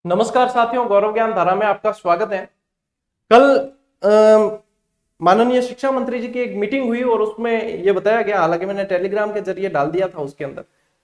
नमस्कार साथियों, गौरव ज्ञान धारा में आपका स्वागत है। कल माननीय शिक्षा मंत्री जी की एक मीटिंग हुई और उसमें यह बताया गया, हालांकि मैंने टेलीग्राम के जरिए डाल दिया था उसके अंदर,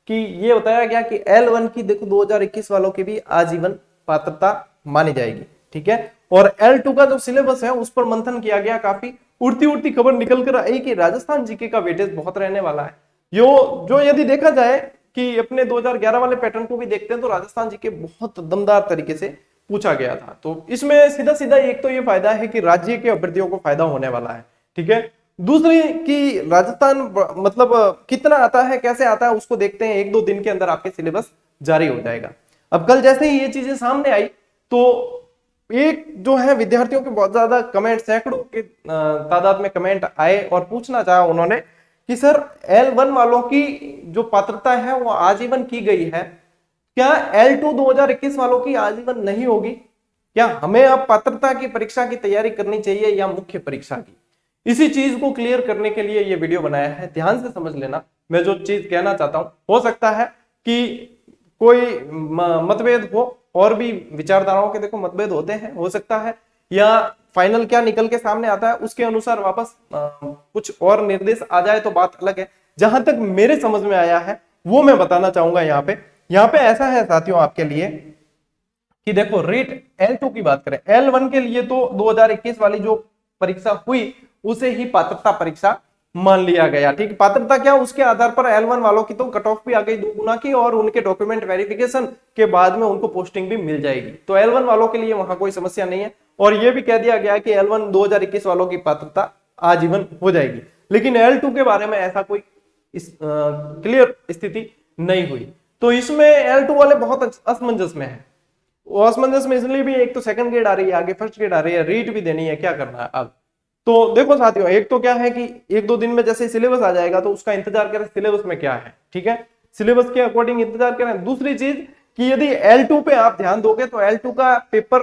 कि ये बताया गया कि L1 की देखो 2021 वालों की भी आजीवन पात्रता मानी जाएगी। ठीक है, और L2 का जो सिलेबस है उस पर मंथन किया गया। काफी उड़ती उड़ती खबर निकल कर आई कि राजस्थान जीके का वेटेज बहुत रहने वाला है। जो यदि देखा जाए कि अपने 2011 वाले पैटर्न को भी देखते हैं तो राजस्थान जी के बहुत दमदार तरीके से पूछा गया था। तो इसमें सीधा सीधा एक तो ये फायदा है कि राज्य के अभ्यर्थियों को फायदा होने वाला है। ठीक है, दूसरी कि राजस्थान मतलब कितना आता है, कैसे आता है, उसको देखते हैं। एक दो दिन के अंदर आपके सिलेबस जारी हो जाएगा। अब कल जैसे ही ये चीजें सामने आई तो एक जो है विद्यार्थियों के बहुत ज्यादा कमेंट, सैकड़ों के तादाद में कमेंट आए और पूछना चाहा उन्होंने कि सर L1 वालों की जो पात्रता है वो आजीवन की गई है, क्या L2 2021 वालों की आजीवन नहीं होगी? क्या हमें अब पात्रता की परीक्षा की तैयारी करनी चाहिए या मुख्य परीक्षा की? इसी चीज को क्लियर करने के लिए ये वीडियो बनाया है। ध्यान से समझ लेना मैं जो चीज कहना चाहता हूं। हो सकता है कि कोई मतभेद हो, और भी विचारधाराओं के देखो मतभेद होते हैं, हो सकता है, या फाइनल क्या निकल के सामने आता है उसके अनुसार वापस कुछ और निर्देश आ जाए तो बात अलग है। जहां तक मेरे समझ में आया है वो मैं बताना चाहूंगा। यहाँ पे ऐसा है साथियों आपके लिए कि देखो रीट L2 की बात करें, L1 के लिए तो 2021 वाली जो परीक्षा हुई उसे ही पात्रता परीक्षा मान लिया गया। ठीक, पात्रता क्या, उसके आधार पर L1 वालों की तो कट ऑफ भी आ गई 2 गुना की, और उनके डॉक्यूमेंट वेरिफिकेशन के बाद में उनको पोस्टिंग भी मिल जाएगी। तो L1 वालों के लिए वहां कोई समस्या नहीं है। और यह भी कह दिया गया कि L1 2021 वालों की पात्रता आजीवन हो जाएगी। लेकिन L2 के बारे में ऐसा कोई क्लियर स्थिति नहीं हुई। तो इसमें L2 वाले बहुत असमंजस में है। वो असमंजस में इसलिए भी, एक तो सेकंड ग्रेड आ रही है, आगे फर्स्ट ग्रेड आ रही है, रीट भी देनी है, क्या करना है अब? तो देखो साथियों, एक तो क्या है कि एक दो दिन में जैसे सिलेबस आ जाएगा तो उसका इंतजार करें, सिलेबस में क्या है। ठीक है, सिलेबस के अकॉर्डिंग इंतजार करें। दूसरी चीज कि यदि L2 पे आप ध्यान दोगे तो L2 का पेपर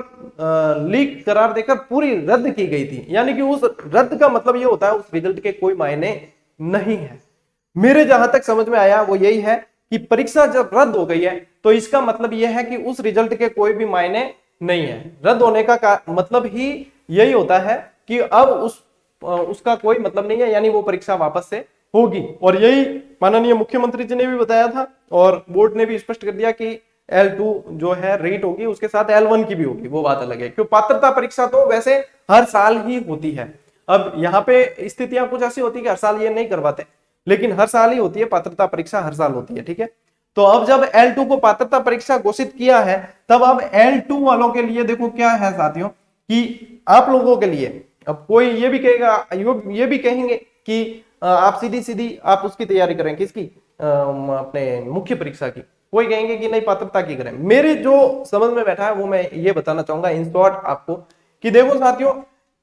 लीक करार देकर पूरी रद्द की गई थी। यानी कि उस रद्द का मतलब ये होता है उस रिजल्ट के कोई मायने नहीं है। मेरे जहां तक समझ में आया वो यही है कि परीक्षा जब रद्द हो गई है तो इसका मतलब यह है कि उस रिजल्ट के कोई भी मायने नहीं है। रद्द होने का मतलब ही यही होता है कि अब उसका कोई मतलब नहीं है, यानी वो परीक्षा वापस से होगी। और यही माननीय मुख्यमंत्री जी ने भी बताया था और बोर्ड ने भी स्पष्ट कर दिया कि L2 जो है रीट होगी, उसके साथ L1 की भी होगी, वो बात अलग है। क्यों, पात्रता परीक्षा तो वैसे हर साल ही होती है। अब यहाँ पे स्थितियां कुछ ऐसी होती है कि हर साल ये नहीं करवाते, लेकिन हर साल ही होती है, पात्रता परीक्षा हर साल होती है। ठीक है, तो अब जब L2 को पात्रता परीक्षा घोषित किया है तब अब L2 वालों के लिए देखो क्या है साथियों, कि आप लोगों के लिए अब कोई ये भी कहेगा, ये भी कहेंगे कि आप सीधी सीधी आप उसकी तैयारी करें, किसकी, अपने मुख्य परीक्षा की। कोई कहेंगे कि नहीं पात्रता की करें। मेरे जो समझ में बैठा है वो मैं ये बताना चाहूंगा इन शॉर्ट आपको, कि देखो साथियों,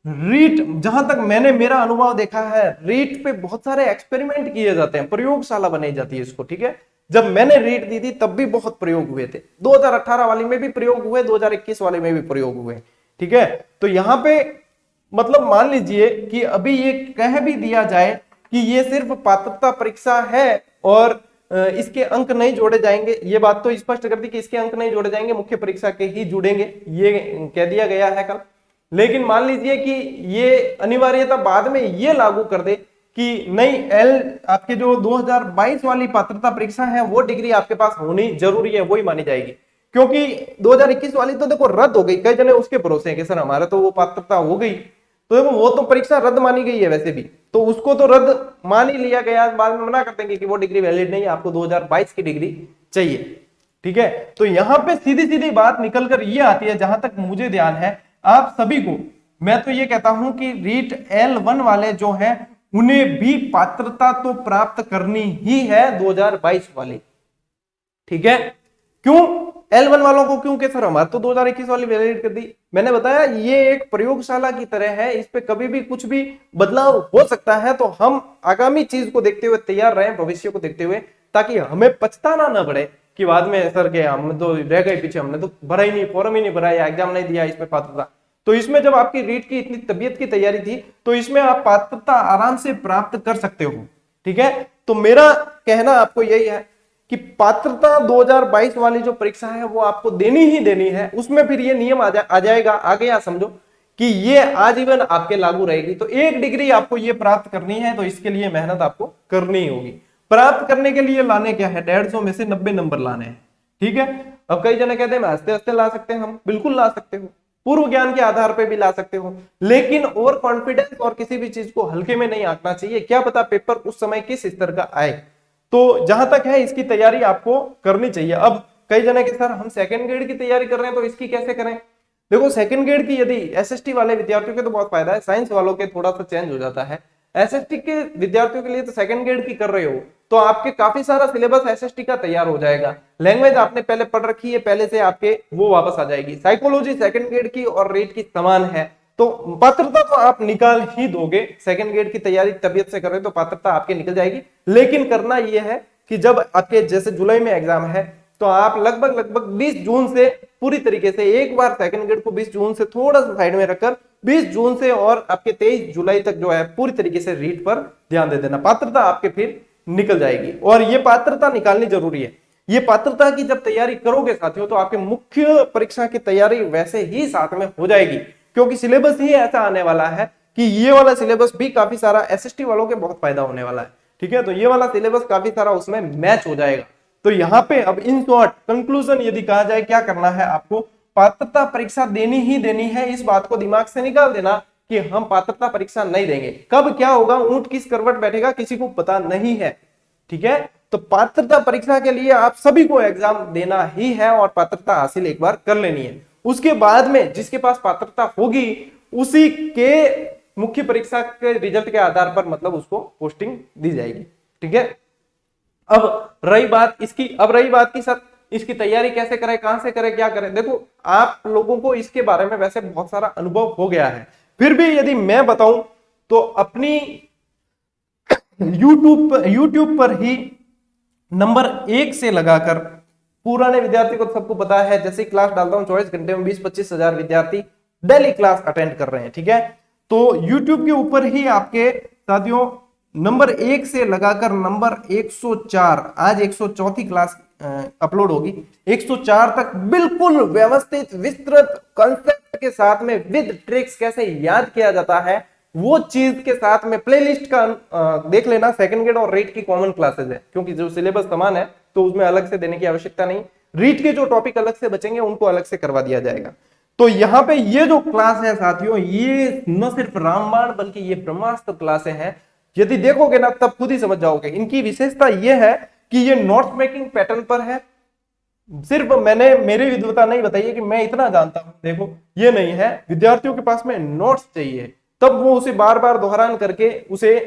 रीट जहां तक मैंने मेरा अनुभव देखा है, रीट पे बहुत सारे एक्सपेरिमेंट किए जाते हैं, प्रयोगशाला बनाई जाती है इसको। ठीक है, जब मैंने रीट दी थी तब भी बहुत प्रयोग हुए थे, 2018 वाले में भी प्रयोग हुए, 2021 वाले में भी प्रयोग हुए। ठीक है, तो यहां पे मतलब मान लीजिए कि अभी ये कह भी दिया जाए कि ये सिर्फ पात्रता परीक्षा है और इसके अंक नहीं जोड़े जाएंगे, ये बात तो स्पष्ट कर दी कि इसके अंक नहीं जोड़े जाएंगे, मुख्य परीक्षा के ही जुड़ेंगे, ये कह दिया गया है कल। लेकिन मान लीजिए कि ये अनिवार्यता बाद में ये लागू कर दे कि नहीं, आपके जो 2022 वाली पात्रता परीक्षा है वो डिग्री आपके पास होनी जरूरी है, वही मानी जाएगी। क्योंकि 2021 वाली तो देखो रद्द हो गई, कई जने उसके भरोसे हैं कि सर हमारा तो वो पात्रता हो गई, तो देखो वो तो परीक्षा रद्द मानी गई है वैसे भी, तो उसको तो रद्द मान ही लिया गया। बाद में मना कर देंगे कि वो डिग्री वैलिड नहीं है, आपको 2022 की डिग्री चाहिए। ठीक है, तो यहां पे सीधी सीधी बात निकलकर ये आती है, जहां तक मुझे ध्यान है, आप सभी को मैं तो ये कहता हूं कि रीट L1 वाले जो है उन्हें भी पात्रता तो प्राप्त करनी ही है 2022 वाले। ठीक है, क्यों L1 वालों को, क्योंकि सर हमारे तो 2021 वाली वैलिड कर दी। मैंने बताया ये एक प्रयोगशाला की तरह है, इस पे कभी भी कुछ भी बदलाव हो सकता है, तो हम आगामी चीज को देखते हुए तैयार रहें, भविष्य को देखते हुए, ताकि हमें पछताना ना पड़े कि बाद में सर के हम तो रह गए पीछे, हमने तो भरा ही नहीं, फॉर्म ही नहीं भरा या एग्जाम नहीं दिया इसमें पात्रता। तो इसमें जब आपकी रीट की इतनी तबीयत की तैयारी थी तो इसमें आप पात्रता आराम से प्राप्त कर सकते हो। ठीक है, तो मेरा कहना आपको यही है कि पात्रता 2022 वाली जो परीक्षा है वो आपको देनी ही देनी है। उसमें फिर ये नियम आ जाएगा आगे, या समझो कि ये आजीवन आपके लागू रहेगी। तो 1 डिग्री आपको ये प्राप्त करनी है, तो इसके लिए मेहनत आपको करनी होगी। प्राप्त करने के लिए लाने क्या है, 150 में से 90 नंबर लाने हैं, ठीक है। अब कई जने कहते हैं मैं हंसते हंसते ला सकते हैं, हम बिल्कुल ला सकते हो, पूर्व ज्ञान के आधार पर भी ला सकते हो, लेकिन ओवर कॉन्फिडेंस और किसी भी चीज को हल्के में नहीं आंकना चाहिए। क्या पता पेपर उस समय किस स्तर का आए। तो जहां तक है इसकी तैयारी आपको करनी चाहिए। अब कई जने के सर हम सेकंड ग्रेड की तैयारी कर रहे हैं तो इसकी कैसे करें। देखो सेकंड ग्रेड की यदि एसएसटी वाले विद्यार्थियों के तो बहुत फायदा है, साइंस वालों के थोड़ा सा चेंज हो जाता है। एसएसटी के विद्यार्थियों के लिए तो सेकंड ग्रेड की कर रहे हो तो आपके काफी सारा सिलेबस एसएसटी का तैयार हो जाएगा। लैंग्वेज आपने पहले पढ़ रखी है, पहले से आपके वो वापस आ जाएगी। साइकोलॉजी सेकंड ग्रेड की और रेट की समान है, तो पात्रता तो आप निकाल ही दोगे। सेकंड ग्रेड की तैयारी तबियत से कर रहे हो तो पात्रता आपके निकल जाएगी। लेकिन करना यह है कि जब आपके जैसे जुलाई में एग्जाम है तो आप लगभग 20 जून से पूरी तरीके से एक बार सेकंड ग्रेड को 20 जून से थोड़ा सा साइड में रखकर 20 जून से और आपके 23 जुलाई तक जो है पूरी तरीके से रीड पर ध्यान दे देना। पात्रता आपके फिर निकल जाएगी, और ये पात्रता निकालनी जरूरी है। ये पात्रता की जब तैयारी करोगे साथियों तो आपके मुख्य परीक्षा की तैयारी वैसे ही साथ में हो जाएगी, क्योंकि सिलेबस ही ऐसा आने वाला है कि ये वाला सिलेबस भी काफी सारा एसएसटी वालों के बहुत फायदा होने वाला है, ठीक है। तो ये वाला सिलेबस काफी सारा उसमें मैच हो जाएगा। तो यहाँ पे अब इन शॉर्ट कंक्लूजन यदि कहा जाए क्या करना है, आपको पात्रता परीक्षा देनी ही देनी है। इस बात को दिमाग से निकाल देना कि हम पात्रता परीक्षा नहीं देंगे। कब क्या होगा, ऊंट किस करवट बैठेगा किसी को पता नहीं है, ठीक है। तो पात्रता परीक्षा के लिए आप सभी को एग्जाम देना ही है और पात्रता हासिल एक बार कर लेनी है। उसके बाद में जिसके पास पात्रता होगी उसी के मुख्य परीक्षा के रिजल्ट के आधार पर मतलब उसको पोस्टिंग दी जाएगी, ठीक है। अब रही बात की सर इसकी तैयारी कैसे करें, कहां से करें, क्या करें। देखो आप लोगों को इसके बारे में वैसे बहुत सारा अनुभव हो गया है, फिर भी यदि मैं बताऊं तो अपनी YouTube पर ही नंबर 1 से लगाकर पुराने विद्यार्थी को सबको पता है, जैसे क्लास डालता हूं 24 घंटे में 20-25 हजार विद्यार्थी डेली क्लास अटेंड कर रहे हैं, ठीक है। तो YouTube के ऊपर ही आपके साथियों नंबर 1 से लगाकर नंबर 104, आज 104वीं क्लास अपलोड होगी, 104 तक बिल्कुल व्यवस्थित विस्तृत कॉन्सेप्ट के साथ में विद ट्रिक्स कैसे याद किया जाता है वो चीज के साथ में प्लेलिस्ट का देख लेना। सेकंड ग्रेड और रीट की कॉमन क्लासेस है, क्योंकि जो सिलेबस समान है तो उसमें अलग से देने की आवश्यकता नहीं। रीट के जो टॉपिक अलग से बचेंगे उनको अलग से करवा दिया जाएगा। तो यहाँ पे ये जो क्लास है साथियों, ये न सिर्फ रामबाण बल्कि ये ब्रह्मास्त्र क्लासें हैं। यदि देखोगे ना तब खुद ही समझ जाओगे। इनकी विशेषता ये है कि ये नोट्स मेकिंग पैटर्न पर है। सिर्फ मैंने मेरी विद्वता नहीं बताई है कि मैं इतना जानता हूं, देखो ये नहीं है। विद्यार्थियों के पास में नोट्स चाहिए, तब वो उसे बार बार दोहरान करके उसे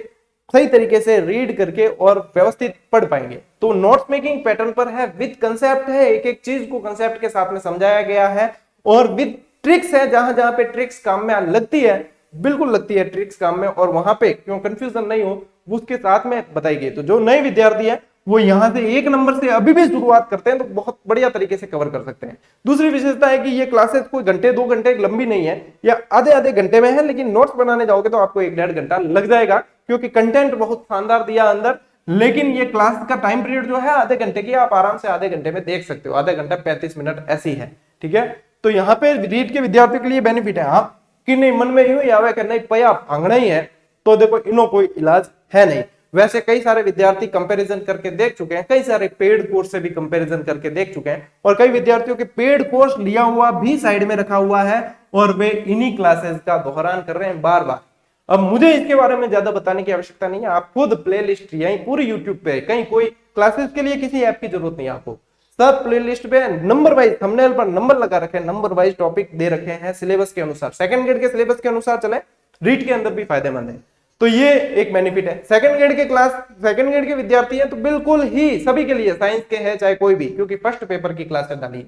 सही तरीके से रीड करके और व्यवस्थित पढ़ पाएंगे। तो नोट्स मेकिंग पैटर्न पर है, विद कंसेप्ट है, एक एक चीज को कंसेप्ट के साथ में समझाया गया है, और विद ट्रिक्स है। जहां जहां पे ट्रिक्स काम में लगती है, बिल्कुल लगती है ट्रिक्स काम में, और वहां पे क्यों कंफ्यूजन नहीं हो उसके साथ में बताई गई। तो जो नए विद्यार्थी है वो यहाँ से 1 नंबर से अभी भी शुरुआत करते हैं तो बहुत बढ़िया तरीके से कवर कर सकते हैं। दूसरी विशेषता है कि ये क्लासेस कोई घंटे 2 घंटे लंबी नहीं है, या आधे घंटे में है, लेकिन नोट्स बनाने जाओगे तो आपको 1-1.5 घंटा लग जाएगा, क्योंकि कंटेंट बहुत शानदार दिया अंदर। लेकिन ये क्लास का टाइम पीरियड जो है आधे घंटे की, आप आराम से आधे घंटे में देख सकते हो, आधे घंटा 35 मिनट ऐसी है, ठीक है। तो यहाँ पे रीट के विद्यार्थियों के लिए बेनिफिट है। आप कि नहीं मन में यूं आवे कि नहीं पया भांगना ही है, तो देखो इनो कोई इलाज है नहीं। वैसे कई सारे विद्यार्थी कंपैरिजन करके देख चुके हैं, कई सारे पेड कोर्स से भी कंपैरिजन करके देख चुके हैं, और कई विद्यार्थियों के पेड कोर्स लिया हुआ भी साइड में रखा हुआ है और वे इन्हीं क्लासेस का दोहरान कर रहे हैं बार बार। अब मुझे इसके बारे में ज्यादा बताने की आवश्यकता नहीं है, आप खुद प्लेलिस्ट यहीं पूरी यूट्यूब पे, कहीं कोई क्लासेस के लिए किसी ऐप की जरूरत नहीं है आपको। सब प्लेलिस्ट पे नंबर वाइज थंबनेल पर नंबर लगा रखे हैं, नंबर वाइज टॉपिक दे रखे हैं सिलेबस के अनुसार। सेकंड ग्रेड के सिलेबस के अनुसार चले, रीट के अंदर भी फायदेमंद है। तो ये एक बेनिफिट है। सेकंड ग्रेड के क्लास, सेकंड ग्रेड के विद्यार्थी हैं तो बिल्कुल ही सभी के लिए, साइंस के हैं चाहे कोई भी, क्योंकि फर्स्ट पेपर की क्लास डाली,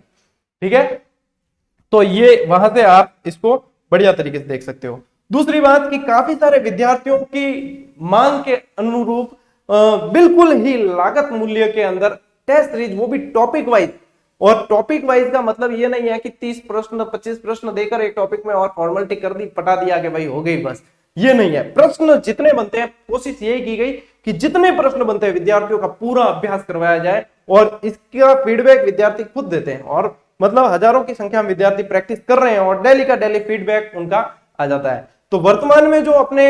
ठीक है। तो ये वहां से आप इसको बढ़िया तरीके से देख सकते हो। दूसरी बात कि काफी सारे विद्यार्थियों की मांग के अनुरूप बिल्कुल ही लागत मूल्य के अंदर टेस्ट सीरीज, वो भी टॉपिक वाइज। और टॉपिक वाइज का मतलब ये नहीं है कि 30 प्रश्न 25 प्रश्न देकर एक टॉपिक में और फॉर्मेलिटी कर दी, पटा दिया कि भाई हो गई बस, ये नहीं है। प्रश्न जितने बनते हैं, कोशिश यही की गई कि जितने प्रश्न बनते हैं विद्यार्थियों का पूरा अभ्यास करवाया जाए और इसका फीडबैक विद्यार्थी खुद देते हैं, और मतलब हजारों की संख्या में विद्यार्थी प्रैक्टिस कर रहे हैं और डेली का डेली फीडबैक उनका आ जाता है। तो वर्तमान में जो अपने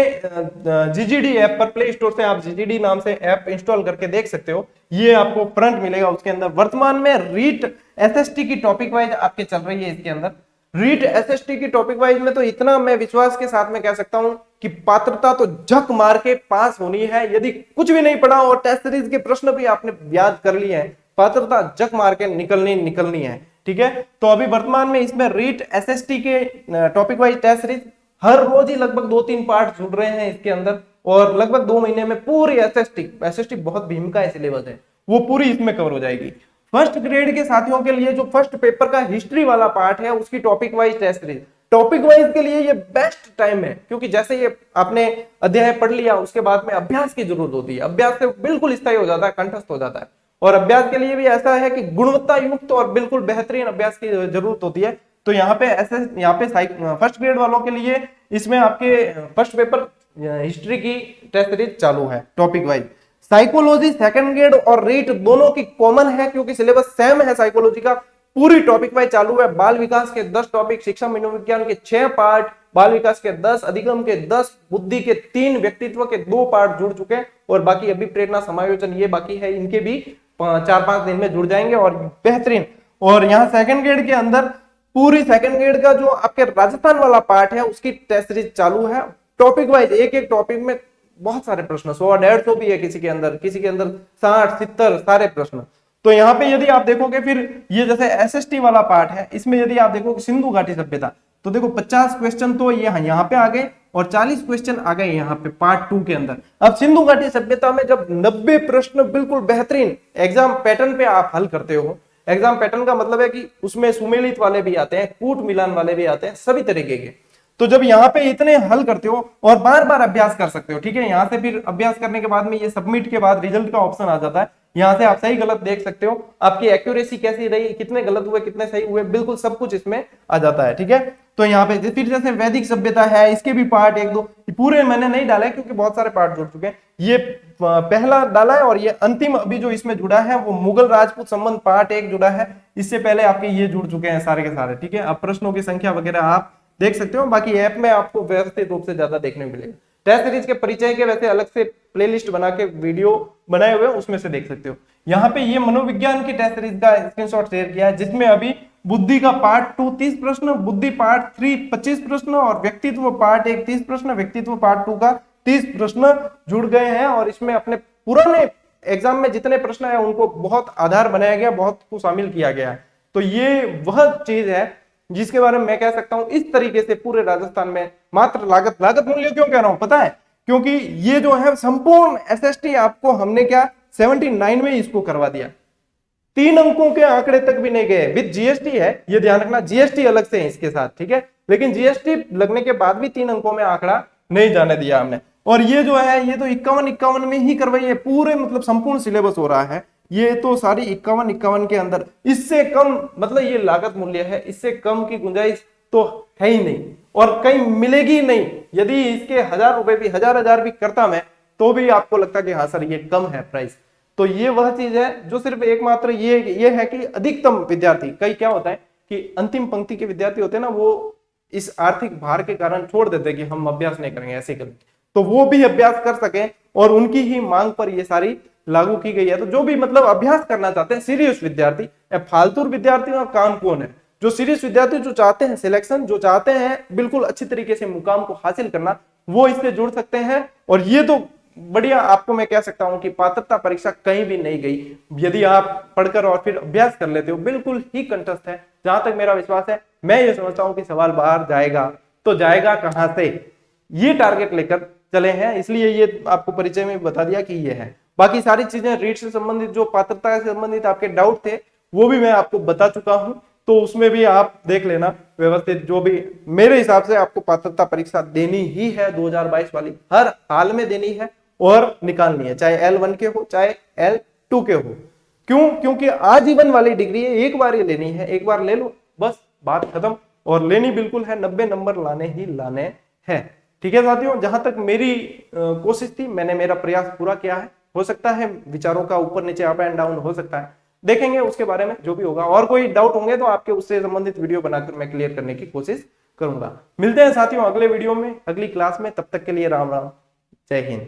जीजीडी ऐप पर प्ले स्टोर से आप जीजीडी नाम से ऐप इंस्टॉल करके देख सकते हो, ये आपको फ्रंट मिलेगा। उसके अंदर वर्तमान में रीट एसएसटी की टॉपिक वाइज आपके चल रही है। इसके अंदर रीट एसएसटी की टॉपिक वाइज में तो इतना मैं विश्वास के साथ में कह सकता हूं कि पात्रता तो झक मार के पास होनी है। यदि कुछ भी नहीं पढ़ा और टेस्ट सीरीज के प्रश्न भी आपने याद कर लिए हैं, पात्रता झक मार के निकलनी है। ठीक है, तो अभी वर्तमान में इसमें रीट एसएसटी के टॉपिक वाइज टेस्ट सीरीज हर रोज ही लगभग 2-3 पार्ट जुड़ रहे हैं इसके अंदर, और लगभग 2 महीने में पूरी एसएसटी बहुत भीम का सिलेबस है, वो पूरी इसमें कवर हो जाएगी। फर्स्ट ग्रेड के साथियों के लिए जो फर्स्ट पेपर का हिस्ट्री वाला पार्ट है, उसकी topic wise test series, topic wise के लिए ये बेस्ट टाइम है, क्योंकि जैसे ये आपने अध्याय पढ़ लिया उसके बाद में अभ्यास की जरूरत होती है। अभ्यास से बिल्कुल स्थायी हो जाता है, कंठस्थ हो जाता है। और अभ्यास के लिए भी ऐसा है कि गुणवत्ता युक्त और बिल्कुल बेहतरीन अभ्यास की जरूरत होती है। तो यहाँ पे फर्स्ट ग्रेड वालों के लिए इसमें आपके फर्स्ट पेपर हिस्ट्री की टेस्ट सीरीज चालू है topic wise. Psychology second grade और रीट दोनों की कॉमन है, क्योंकि सिलेबस सेम है साइकोलॉजी का, पूरी टॉपिक वाइज चालू है। बाल विकास के 10 टॉपिक, शिक्षा मनोविज्ञान के 6 पार्ट, बाल विकास के 10, अधिगम के 10, बुद्धि के 3, व्यक्तित्व के 2 पार्ट जुड़ चुके हैं, और बाकी अभी प्रेरणा समायोजन ये बाकी है, इनके भी 4-5 दिन में जुड़ जाएंगे और बेहतरीन। और यहाँ सेकंड ग्रेड के अंदर पूरी सेकंड ग्रेड का जो आपके राजस्थान वाला पार्ट है उसकी टेस्ट सीरीज चालू है। टॉपिक वाइज एक टॉपिक में बहुत सारे प्रश्न, 100-150 भी है किसी के अंदर 60-70 सारे प्रश्न। तो यहाँ पे यदि आप देखोगे, फिर ये जैसे एसएसटी वाला पार्ट है, इसमें यदि आप देखोगे सिंधु घाटी सभ्यता, तो देखो 50 क्वेश्चन तो यहाँ पे आ गए और 40 क्वेश्चन आ गए यहाँ पे पार्ट 2 के अंदर। अब सिंधु घाटी सभ्यता में जब 90 प्रश्न बिल्कुल बेहतरीन एग्जाम पैटर्न पे आप हल करते हो, एग्जाम पैटर्न का मतलब है कि उसमें सुमेलित वाले भी आते हैं, कूट मिलान वाले भी आते हैं, सभी तरीके के। तो जब यहाँ पे इतने हल करते हो और बार बार अभ्यास कर सकते हो, ठीक है, यहाँ से फिर अभ्यास करने के बाद में ये सबमिट के बाद रिजल्ट का ऑप्शन आ जाता है, यहाँ से आप सही गलत देख सकते हो, आपकी एक्यूरेसी कैसी रही, कितने गलत हुए कितने सही हुए, बिल्कुल सब कुछ इसमें आ जाता है। ठीक है, तो यहाँ पे फिर जैसे वैदिक सभ्यता है, इसके भी पार्ट 1-2 पूरे मैंने नहीं डाला है क्योंकि बहुत सारे पार्ट जुड़ चुके हैं, ये पहला डाला है। और ये अंतिम अभी जो इसमें जुड़ा है वो मुगल राजपूत संबंध पार्ट 1 जुड़ा है, इससे पहले आपके ये जुड़ चुके हैं सारे के सारे। ठीक है, अब प्रश्नों की संख्या वगैरह आप देख सकते हो, बाकी ऐप में आपको व्यवस्थित रूप से ज्यादा देखने को मिलेगा। टेस्ट सीरीज के परिचय के वैसे अलग से प्लेलिस्ट बना के वीडियो बनाए हुए उसमें से देख सकते हो। यहाँ पे ये मनोविज्ञान की टेस्ट सीरीज का स्क्रीनशॉट शेयर किया है, जिसमें अभी बुद्धि का पार्ट 2 30 प्रश्न, बुद्धि पार्ट 3 25 प्रश्न और व्यक्तित्व पार्ट 1 30 प्रश्न, व्यक्तित्व पार्ट 2 का 30 प्रश्न जुड़ गए हैं। और इसमें अपने पुराने एग्जाम में जितने प्रश्न है उनको बहुत आधार बनाया गया, बहुत को शामिल किया गया है। तो ये वह चीज है जिसके बारे में मैं कह सकता हूं इस तरीके से पूरे राजस्थान में मात्र लागत मूल्य क्यों कह रहा हूं पता है, क्योंकि ये जो है संपूर्ण एसएसटी आपको हमने क्या 79 में इसको करवा दिया, 3 अंकों के आंकड़े तक भी नहीं गए। विद जीएसटी है, ये ध्यान रखना, जीएसटी अलग से है इसके साथ, ठीक है, लेकिन जीएसटी लगने के बाद भी 3 अंकों में आंकड़ा नहीं जाने दिया हमने। और ये जो है ये तो 51 में ही करवाई है, पूरे मतलब संपूर्ण सिलेबस हो रहा है, ये तो सारी 51 के अंदर। इससे कम मतलब ये लागत मूल्य है, इससे कम की गुंजाइश तो है ही नहीं और कहीं मिलेगी नहीं। यदि इसके 1000 रुपए भी 1000 भी करता मैं तो भी आपको लगता कि हाँ सर ये कम है प्राइस। तो ये वह चीज है जो सिर्फ एकमात्र ये है कि अधिकतम विद्यार्थी, कई क्या होता है कि अंतिम पंक्ति के विद्यार्थी होते हैं ना, वो इस आर्थिक भार के कारण छोड़ देते कि हम अभ्यास नहीं करेंगे, ऐसे करेंगे, तो वो भी अभ्यास कर सके और उनकी ही मांग पर ये सारी लागू की गई है। तो जो भी मतलब अभ्यास करना चाहते हैं सीरियस विद्यार्थी, फालतू विद्यार्थी का काम कौन है, जो सीरियस विद्यार्थी जो चाहते हैं सिलेक्शन, जो चाहते हैं बिल्कुल अच्छी तरीके से मुकाम को हासिल करना, वो इससे जुड़ सकते हैं। और ये तो बढ़िया, आपको मैं कह सकता हूं कि पात्रता परीक्षा कहीं भी नहीं गई, यदि आप पढ़कर और फिर अभ्यास कर लेते हो बिल्कुल ही कंठस्थ है। जहां तक मेरा विश्वास है, मैं ये समझता हूं कि सवाल बाहर जाएगा तो जाएगा कहां से, ये टारगेट लेकर चले हैं, इसलिए ये आपको परिचय में बता दिया कि ये है। बाकी सारी चीजें रीट से संबंधित, जो पात्रता से संबंधित आपके डाउट थे वो भी मैं आपको बता चुका हूं, तो उसमें भी आप देख लेना व्यवस्थित। जो भी मेरे हिसाब से आपको पात्रता परीक्षा देनी ही है 2022 वाली, हर हाल में देनी है और निकालनी है, चाहे L1 के हो चाहे L2 के हो। क्यों? क्योंकि आजीवन वाली डिग्री है, एक बार ये लेनी है, एक बार ले लो बस बात खत्म, और लेनी बिल्कुल है, 90 नंबर लाने ही लाने हैं। ठीक है साथियों, जहां तक मेरी कोशिश थी मैंने मेरा प्रयास पूरा किया है। हो सकता है विचारों का ऊपर नीचे अप एंड डाउन हो सकता है, देखेंगे उसके बारे में जो भी होगा। और कोई डाउट होंगे तो आपके उससे संबंधित वीडियो बनाकर मैं क्लियर करने की कोशिश करूंगा। मिलते हैं साथियों अगले वीडियो में, अगली क्लास में। तब तक के लिए राम राम, जय हिंद।